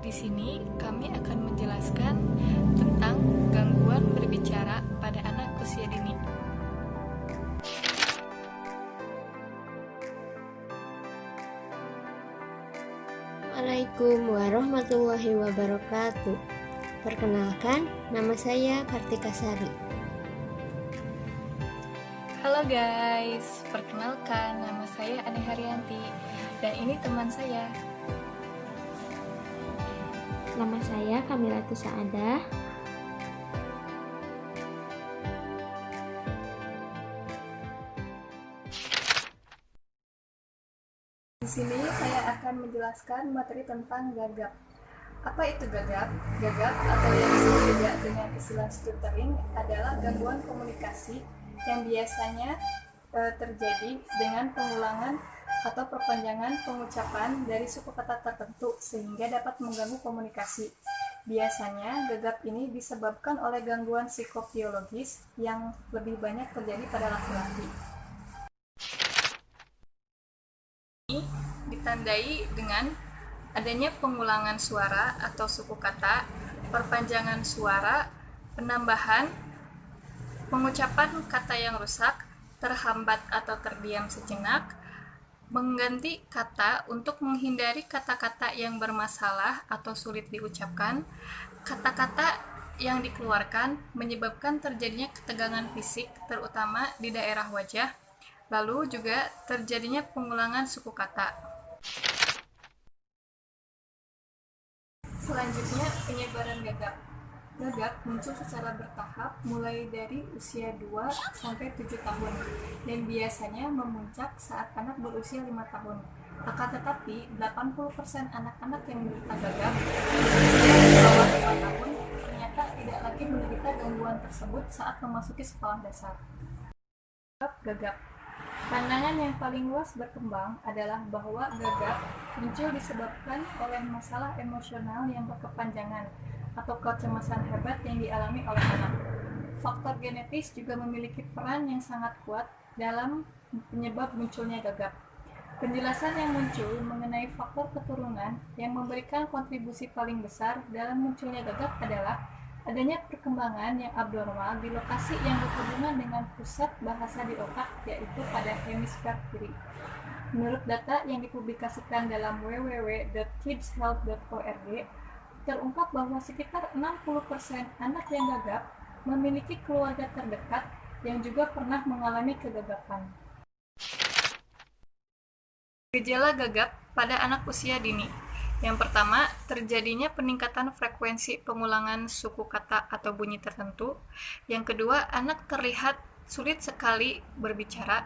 Di sini kami akan menjelaskan tentang gangguan berbicara pada anak usia dini. Assalamualaikum warahmatullahi wabarakatuh. Perkenalkan, nama saya Kartika Sari. Halo guys, perkenalkan nama saya Ane Haryanti dan ini teman saya. Nama saya Kamila Tusaada. Di sini saya akan menjelaskan materi tentang gagap. Apa itu gagap? Gagap atau yang disebut juga dengan istilah stuttering adalah gangguan komunikasi yang biasanya terjadi dengan pengulangan atau perpanjangan pengucapan dari suku kata tertentu sehingga dapat mengganggu komunikasi. Biasanya gagap ini disebabkan oleh gangguan psikofiologis yang lebih banyak terjadi pada laki-laki. Ini ditandai dengan adanya pengulangan suara atau suku kata, perpanjangan suara, penambahan, pengucapan kata yang rusak, terhambat atau terdiam sejenak, mengganti kata untuk menghindari kata-kata yang bermasalah atau sulit diucapkan, kata-kata yang dikeluarkan menyebabkan terjadinya ketegangan fisik terutama di daerah wajah, lalu juga terjadinya pengulangan suku kata. Selanjutnya, penyebaran gagap. Gagap muncul secara bertahap mulai dari usia 2-7 tahun dan biasanya memuncak saat anak berusia 5 tahun. Akan tetapi, 80% anak-anak yang menderita gagap berusia di bawah 5 tahun ternyata tidak lagi menderita gangguan tersebut saat memasuki sekolah dasar. Gagap. Pandangan yang paling luas berkembang adalah bahwa gagap muncul disebabkan oleh masalah emosional yang berkepanjangan atau kecemasan hebat yang dialami oleh anak. Faktor genetis juga memiliki peran yang sangat kuat dalam penyebab munculnya gagap. Penjelasan yang muncul mengenai faktor keturunan yang memberikan kontribusi paling besar dalam munculnya gagap adalah adanya perkembangan yang abnormal di lokasi yang berhubungan dengan pusat bahasa di otak, yaitu pada hemisfer kiri. Menurut data yang dipublikasikan dalam www.kidshealth.org, terungkap bahwa sekitar 60% anak yang gagap memiliki keluarga terdekat yang juga pernah mengalami kegagapan. Gejala gagap pada anak usia dini. Yang pertama, terjadinya peningkatan frekuensi pengulangan suku kata atau bunyi tertentu. Yang kedua, anak terlihat sulit sekali berbicara.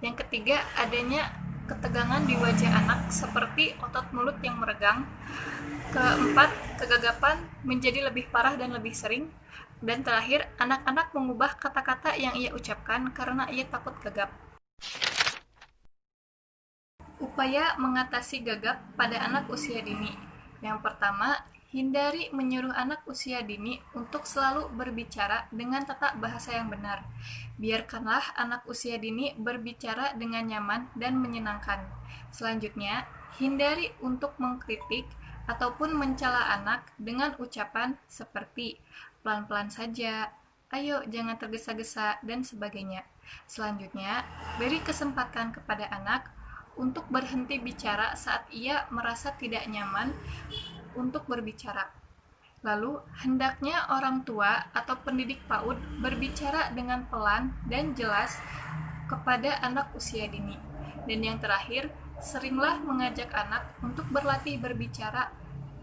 Yang ketiga, adanya ketegangan di wajah anak seperti otot mulut yang meregang. Keempat, kegagapan menjadi lebih parah dan lebih sering. Dan terakhir, anak-anak mengubah kata-kata yang ia ucapkan karena ia takut gagap. Upaya mengatasi gagap pada anak usia dini. Yang pertama, hindari menyuruh anak usia dini untuk selalu berbicara dengan tata bahasa yang benar. Biarkanlah anak usia dini berbicara dengan nyaman dan menyenangkan. Selanjutnya, hindari untuk mengkritik ataupun mencela anak dengan ucapan seperti pelan-pelan saja, ayo jangan tergesa-gesa, dan sebagainya. Selanjutnya, beri kesempatan kepada anak untuk berhenti bicara saat ia merasa tidak nyaman untuk berbicara. Lalu, hendaknya orang tua atau pendidik PAUD berbicara dengan pelan dan jelas kepada anak usia dini. Dan yang terakhir, seringlah mengajak anak untuk berlatih berbicara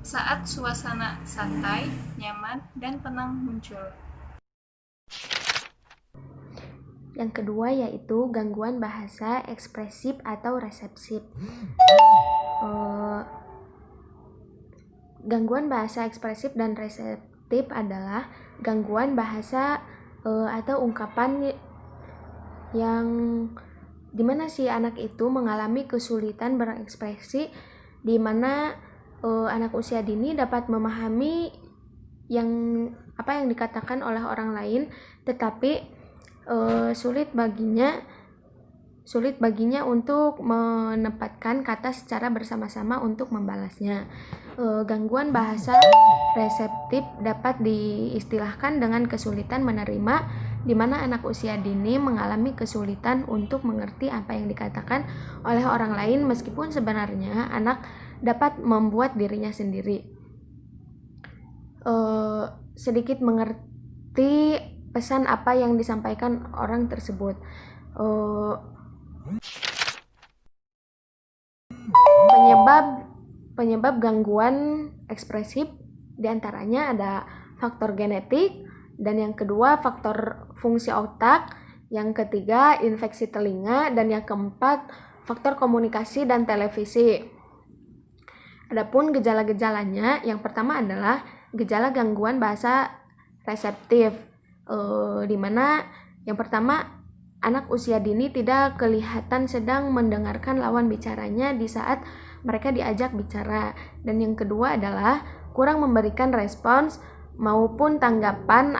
saat suasana santai, nyaman, dan tenang muncul. Yang kedua yaitu gangguan bahasa ekspresif atau resepsif. Gangguan bahasa ekspresif dan reseptif adalah gangguan bahasa atau ungkapan yang dimana si anak itu mengalami kesulitan berekspresi, di mana anak usia dini dapat memahami apa yang dikatakan oleh orang lain, tetapi sulit baginya sulit baginya untuk menempatkan kata secara bersama-sama untuk membalasnya. Gangguan bahasa reseptif dapat diistilahkan dengan kesulitan menerima, di mana anak usia dini mengalami kesulitan untuk mengerti apa yang dikatakan oleh orang lain meskipun sebenarnya anak dapat membuat dirinya sendiri. Sedikit mengerti pesan apa yang disampaikan orang tersebut. Penyebab gangguan ekspresif diantaranya ada faktor genetik, dan yang kedua faktor fungsi otak, yang ketiga infeksi telinga, dan yang keempat faktor komunikasi dan televisi. Adapun gejala-gejalanya, yang pertama adalah gejala gangguan bahasa reseptif, di mana yang pertama, anak usia dini tidak kelihatan sedang mendengarkan lawan bicaranya di saat mereka diajak bicara. Dan yang kedua adalah kurang memberikan respons maupun tanggapan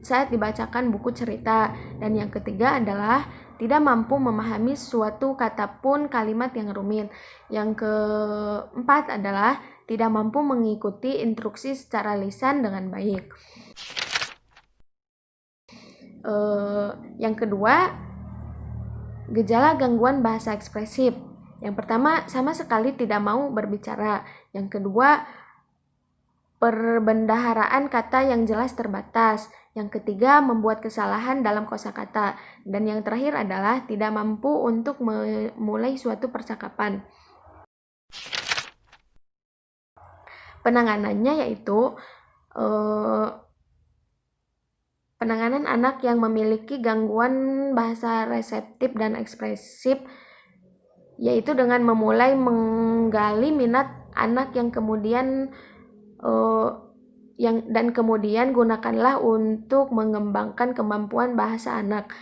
saat dibacakan buku cerita. Dan yang ketiga adalah tidak mampu memahami suatu kata pun kalimat yang rumit. Yang keempat adalah tidak mampu mengikuti instruksi secara lisan dengan baik. Yang kedua, gejala gangguan bahasa ekspresif. Yang pertama, sama sekali tidak mau berbicara. Yang kedua, perbendaharaan kata yang jelas terbatas. Yang ketiga, membuat kesalahan dalam kosakata. Dan yang terakhir adalah tidak mampu untuk memulai suatu percakapan. Penanganannya yaitu penanganan anak yang memiliki gangguan bahasa reseptif dan ekspresif, yaitu dengan memulai menggali minat anak yang kemudian kemudian gunakanlah untuk mengembangkan kemampuan bahasa anak.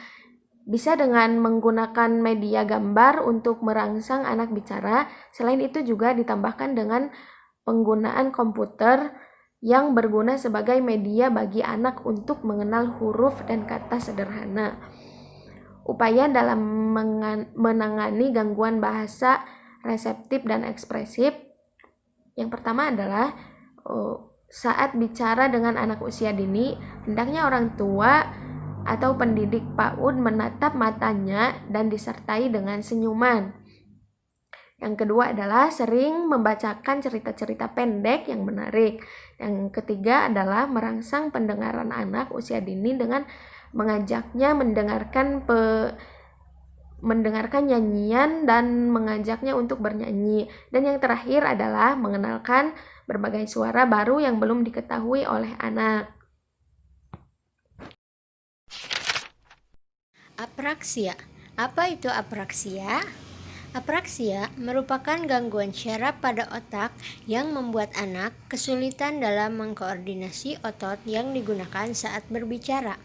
Bisa dengan menggunakan media gambar untuk merangsang anak bicara. Selain itu juga ditambahkan dengan penggunaan komputer yang berguna sebagai media bagi anak untuk mengenal huruf dan kata sederhana. Upaya dalam menangani gangguan bahasa reseptif dan ekspresif, yang pertama adalah saat bicara dengan anak usia dini, hendaknya orang tua atau pendidik PAUD menatap matanya dan disertai dengan senyuman. Yang kedua adalah sering membacakan cerita-cerita pendek yang menarik. Yang ketiga adalah merangsang pendengaran anak usia dini dengan mengajaknya mendengarkan nyanyian dan mengajaknya untuk bernyanyi. Dan yang terakhir adalah mengenalkan berbagai suara baru yang belum diketahui oleh anak. Apraksia. Apa itu apraksia? Apraksia merupakan gangguan syaraf pada otak yang membuat anak kesulitan dalam mengkoordinasi otot yang digunakan saat berbicara.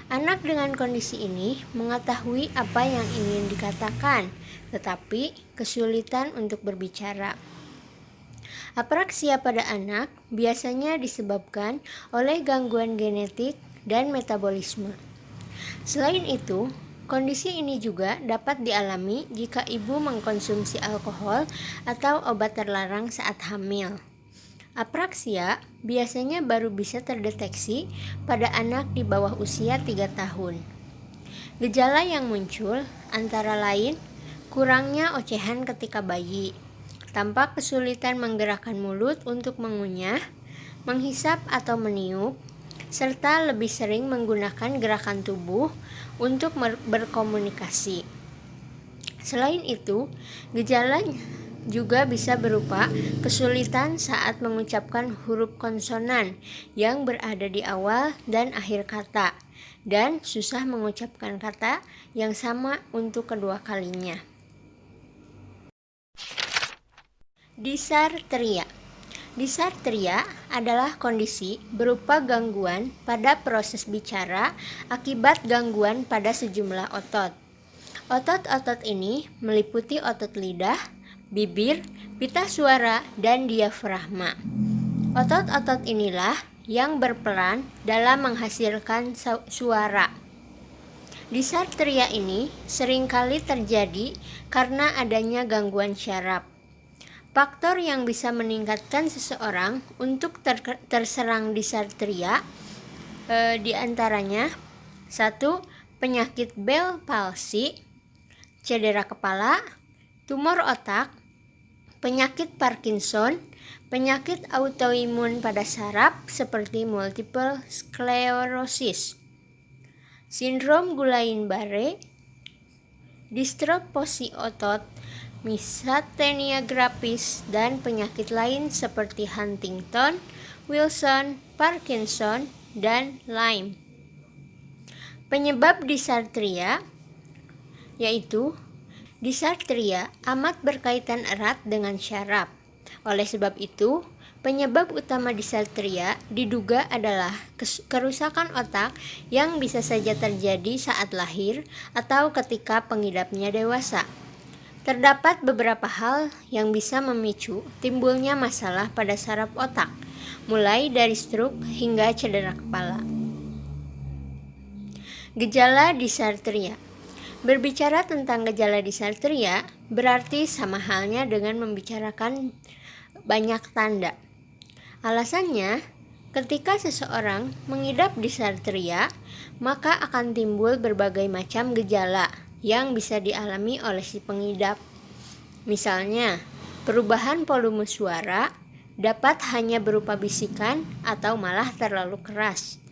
Anak dengan kondisi ini mengetahui apa yang ingin dikatakan, tetapi kesulitan untuk berbicara. Apraksia pada anak biasanya disebabkan oleh gangguan genetik dan metabolisme. Selain itu, kondisi ini juga dapat dialami jika ibu mengkonsumsi alkohol atau obat terlarang saat hamil. Apraksia biasanya baru bisa terdeteksi pada anak di bawah usia 3 tahun. Gejala yang muncul antara lain kurangnya ocehan ketika bayi, tampak kesulitan menggerakkan mulut untuk mengunyah, menghisap atau meniup, serta lebih sering menggunakan gerakan tubuh untuk berkomunikasi. Selain itu, gejala juga bisa berupa kesulitan saat mengucapkan huruf konsonan yang berada di awal dan akhir kata, dan susah mengucapkan kata yang sama untuk kedua kalinya. Disartria. Disartria adalah kondisi berupa gangguan pada proses bicara akibat gangguan pada sejumlah otot. Otot-otot ini meliputi otot lidah, bibir, pita suara, dan diafragma. Otot-otot inilah yang berperan dalam menghasilkan suara. Disartria ini seringkali terjadi karena adanya gangguan syaraf. Faktor yang bisa meningkatkan seseorang untuk terserang disartria diantaranya 1. Penyakit Bell palsy, cedera kepala, tumor otak, penyakit Parkinson, penyakit autoimun pada saraf seperti multiple sclerosis, sindrom Guillain-Barré, distrofosi otot, miastenia gravis, dan penyakit lain seperti Huntington, Wilson, Parkinson, dan Lyme. Penyebab disartria yaitu disartria amat berkaitan erat dengan syaraf. Oleh sebab itu, penyebab utama disartria diduga adalah kerusakan otak yang bisa saja terjadi saat lahir atau ketika pengidapnya dewasa. Terdapat beberapa hal yang bisa memicu timbulnya masalah pada saraf otak, mulai dari stroke hingga cedera kepala. Gejala disartria. Berbicara tentang gejala disartria berarti sama halnya dengan membicarakan banyak tanda. Alasannya, ketika seseorang mengidap disartria, maka akan timbul berbagai macam gejala yang bisa dialami oleh si pengidap. Misalnya, perubahan volume suara dapat hanya berupa bisikan atau malah terlalu keras.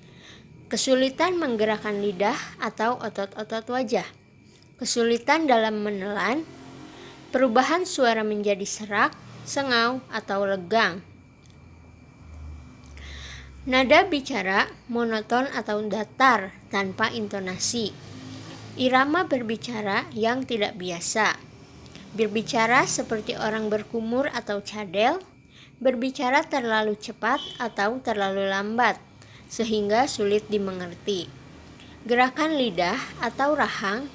Kesulitan menggerakkan lidah atau otot-otot wajah. Kesulitan dalam menelan. Perubahan suara menjadi serak, sengau, atau legang. Nada bicara monoton atau datar tanpa intonasi. Irama berbicara yang tidak biasa. Berbicara seperti orang berkumur atau cadel. Berbicara terlalu cepat atau terlalu lambat, sehingga sulit dimengerti. Gerakan lidah atau rahang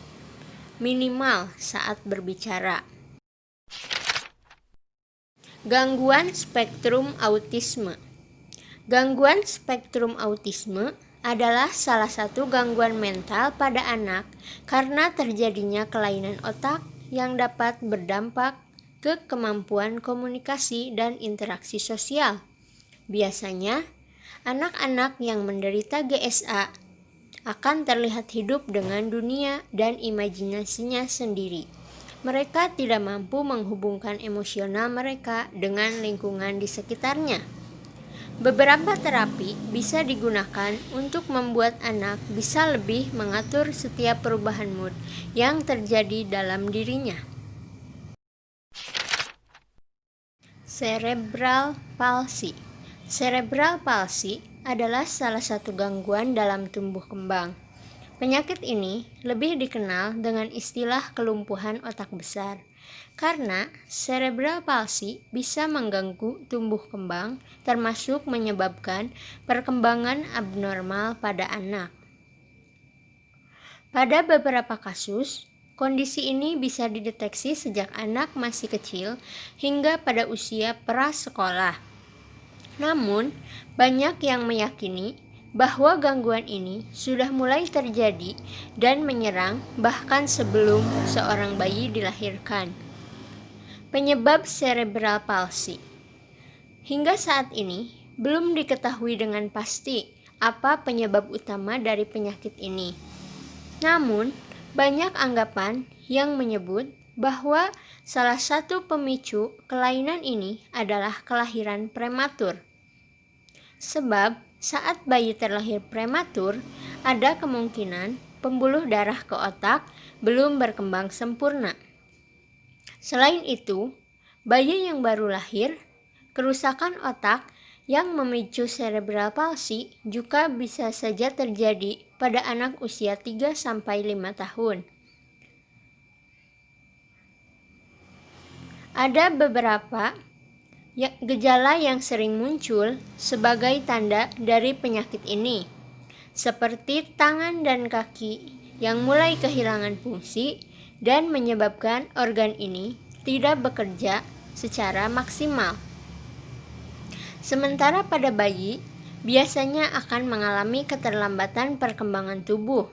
minimal saat berbicara. Gangguan spektrum autisme. Gangguan spektrum autisme adalah salah satu gangguan mental pada anak karena terjadinya kelainan otak yang dapat berdampak ke kemampuan komunikasi dan interaksi sosial. Biasanya, anak-anak yang menderita GSA akan terlihat hidup dengan dunia dan imajinasinya sendiri. Mereka tidak mampu menghubungkan emosional mereka dengan lingkungan di sekitarnya. Beberapa terapi bisa digunakan untuk membuat anak bisa lebih mengatur setiap perubahan mood yang terjadi dalam dirinya. Cerebral palsy. Cerebral palsy adalah salah satu gangguan dalam tumbuh kembang. Penyakit ini lebih dikenal dengan istilah kelumpuhan otak besar, karena cerebral palsy bisa mengganggu tumbuh kembang, termasuk menyebabkan perkembangan abnormal pada anak. Pada beberapa kasus, kondisi ini bisa dideteksi sejak anak masih kecil hingga pada usia prasekolah. Namun, banyak yang meyakini bahwa gangguan ini sudah mulai terjadi dan menyerang bahkan sebelum seorang bayi dilahirkan. Penyebab cerebral palsy. Hingga saat ini, belum diketahui dengan pasti apa penyebab utama dari penyakit ini. Namun, banyak anggapan yang menyebut bahwa salah satu pemicu kelainan ini adalah kelahiran prematur. Sebab saat bayi terlahir prematur, ada kemungkinan pembuluh darah ke otak belum berkembang sempurna. Selain itu, bayi yang baru lahir, kerusakan otak yang memicu cerebral palsy juga bisa saja terjadi pada anak usia 3-5 tahun. Ada beberapa gejala yang sering muncul sebagai tanda dari penyakit ini, seperti tangan dan kaki yang mulai kehilangan fungsi dan menyebabkan organ ini tidak bekerja secara maksimal. Sementara pada bayi, biasanya akan mengalami keterlambatan perkembangan tubuh.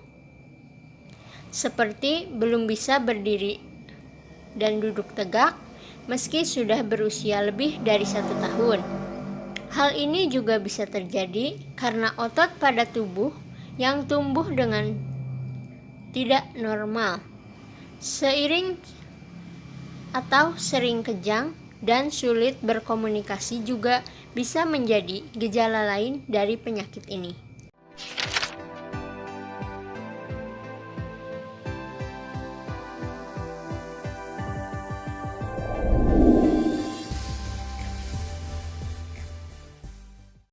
seperti belum bisa berdiri dan duduk tegak meski sudah berusia lebih dari 1 tahun. Hal ini juga bisa terjadi karena otot pada tubuh yang tumbuh dengan tidak normal, seiring atau sering kejang dan sulit berkomunikasi juga bisa menjadi gejala lain dari penyakit ini.